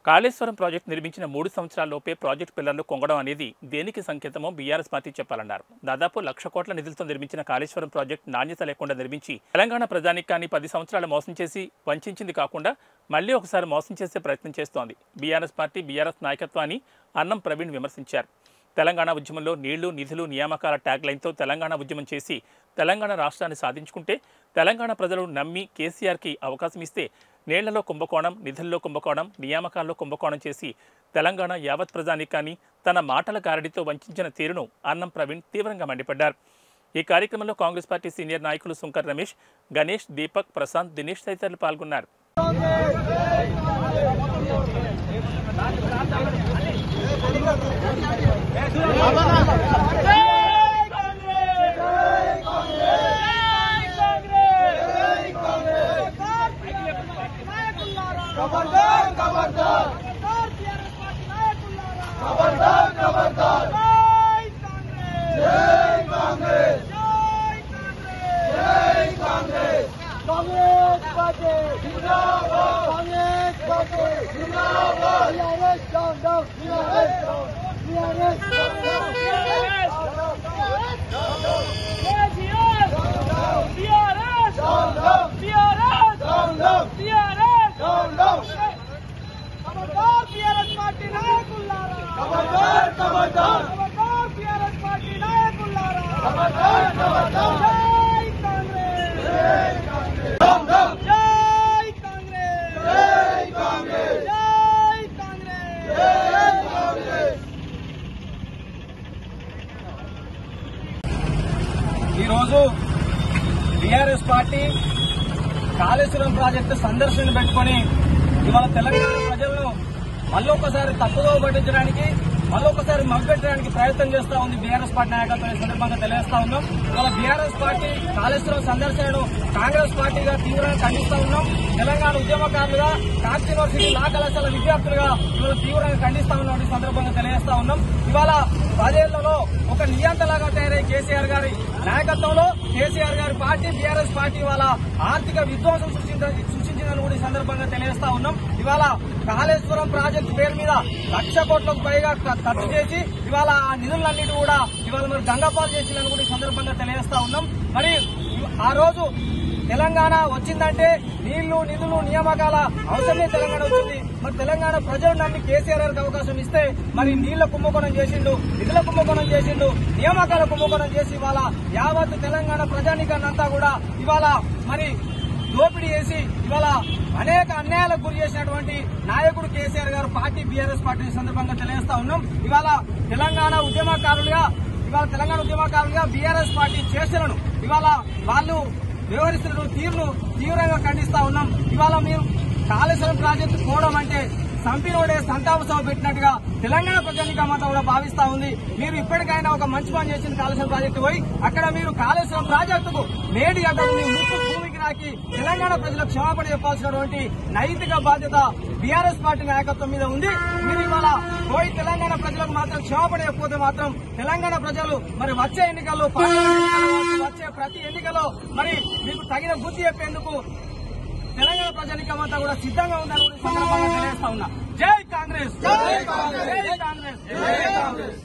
Kaleshwaram project నిర్మించిన 3 సంవత్సరాల్లోపే project పిల్లర్లు కొంగడం అనేది దేనికి సంకేతమో బీఆర్ఎస్ పార్టీ చెప్పాలన్నారు. దాదాపు 1,00,000 కోట్ల నిధులతో నిర్మించిన కాళేశ్వరం ప్రాజెక్టు నాణ్యత లేకుండా నిర్మించి తెలంగాణ ప్రజానీకాన్ని 10 సంవత్సరాలు మోసం చేసి వంచింది కాకుండా మళ్లీ ఒకసారి మోసం చేసే ప్రయత్నం చేస్తోంది బీఆర్ఎస్ పార్టీ. బీఆర్ఎస్ నాయకత్వాన్ని అన్నం ప్రవీణ్ విమర్శించారు. తెలంగాణ ఉద్యమంలో నీళ్లు నిధులు నియామకాల ట్యాగ్ లైన్తో తెలంగాణ ఉద్యమం చేసి తెలంగాణ రాష్ట్రాన్ని సాధించుకుంటే తెలంగాణ ప్రజలు నమ్మి కేసీఆర్కి అవకాశం ఇస్తే నీళ్లలో కుంభకోణం, నిధుల్లో కుంభకోణం, నియామకాల్లో కుంభకోణం చేసి తెలంగాణ యావత్ ప్రజానీకాన్ని తన మాటల గారడితో వంచిన తీరును అన్నం ప్రవీణ్ తీవ్రంగా మండిపడ్డారు. ఈ కార్యక్రమంలో కాంగ్రెస్ పార్టీ సీనియర్ నాయకులు సుంకర్ రమేష్, గణేష్, దీపక్, ప్రశాంత్, దినేష్ తదితరులు పాల్గొన్నారు. ఈరోజు బీఆర్ఎస్ పార్టీ కాళేశ్వరం ప్రాజెక్టు సందర్శన పెట్టుకుని ఇవాళ తెలంగాణ ప్రజలను మళ్ళొకసారి తప్పుదో పట్టించడానికి, మళ్ళొకసారి మభ్యపెట్టడానికి ప్రయత్నం చేస్తా ఉంది బీఆర్ఎస్ పార్టీ నాయకత్వం. ఈ సందర్భంగా తెలియజేస్తా ఉన్నాం. ఇవాళ బీఆర్ఎస్ పార్టీ కాళేశ్వరం సందర్శనను కాంగ్రెస్ పార్టీగా తీవ్రంగా ఖండిస్తా ఉన్నాం. తెలంగాణ ఉద్యమకారులుగా, కాకతీయ యూనివర్సిటీ లా కళాశాల విద్యార్థులుగా ఇవాళ తీవ్రంగా ఖండిస్తా ఉన్నాం. ఈ సందర్భంగా తెలియజేస్తా ఉన్నాం. ఇవాళ 10 ఏళ్లలో ఒక నియంతలాగా తయారై కేసీఆర్ గారి నాయకత్వంలో కేసీఆర్ గారి పార్టీ బీఆర్ఎస్ పార్టీ వాళ్ళ ఆర్థిక విధ్వంసం సృష్టించిందని కూడా ఈ సందర్భంగా తెలియజేస్తా ఉన్నాం. ఇవాళ కాళేశ్వరం ప్రాజెక్టు పేరు మీద 1,00,000 కోట్లకు పైగా ఖర్చు చేసి ఇవాళ ఆ నిధులన్నిటి కూడా ఇవాళ మరి గంగపాలు చేసిందని కూడా ఈ సందర్భంగా తెలియజేస్తా ఉన్నాం. మరి ఆ రోజు తెలంగాణ వచ్చిందంటే నీళ్లు నిధులు నియామకాల అవసరమే తెలంగాణ వచ్చింది. మరి తెలంగాణ ప్రజలు నమ్మి కేసీఆర్ గారికి అవకాశం ఇస్తే మరి నీళ్ల కుంభకోణం చేసిండు, నిధుల కుంభకోణం చేసిండు, నియామకాల కుంభకోణం చేసి ఇవాళ యావత్ తెలంగాణ ప్రజానీకాన్నంతా కూడా ఇవాళ మరి దోపిడీ చేసి ఇవాళ అనేక అన్యాయాలకు గురి చేసినటువంటి నాయకుడు కేసీఆర్ గారు పార్టీ బీఆర్ఎస్ పార్టీ సందర్భంగా తెలియజేస్తా ఉన్నాం. ఇవాళ తెలంగాణ ఉద్యమకారులుగా బీఆర్ఎస్ పార్టీ చేష్టలను ఇవాళ వాళ్ళు వ్యవహరిస్తున్న తీరును తీవ్రంగా ఖండిస్తా ఉన్నాం. ఇవాళ మీరు కాళేశ్వరం ప్రాజెక్టు పోవడం అంటే సంపినోడే సంతాప సభ పెట్టినట్టుగా తెలంగాణ ప్రజానీకమంతా కూడా భావిస్తా ఉంది. మీరు ఇప్పటికైనా ఒక మంచి పని చేసిన కాళేశ్వరం ప్రాజెక్టు పోయి అక్కడ మీరు కాళేశ్వరం ప్రాజెక్టుకు నేటి గంటకు మీ ముక్కు భూమికి రాకి తెలంగాణ ప్రజలకు క్షమాపణ చెప్పాల్సినటువంటి నైతిక బాధ్యత బీఆర్ఎస్ పార్టీ నాయకత్వం మీద ఉంది. మీరు ఇవాళ పోయి తెలంగాణ ప్రజలకు మాత్రం క్షమాపణ చెప్పకపోతే మాత్రం తెలంగాణ ప్రజలు మరి వచ్చే ఎన్నికల్లో వచ్చే ప్రతి ఎన్నికల్లో మరి మీకు తగిన బుద్ధి చెప్పేందుకు తెలంగాణ ప్రజానీకమంతా కూడా సిద్ధంగా ఉందని సందర్భంగా తెలియజేస్తా ఉన్నా. జై కాంగ్రెస్, జై కాంగ్రెస్, జై కాంగ్రెస్, జై కాంగ్రెస్.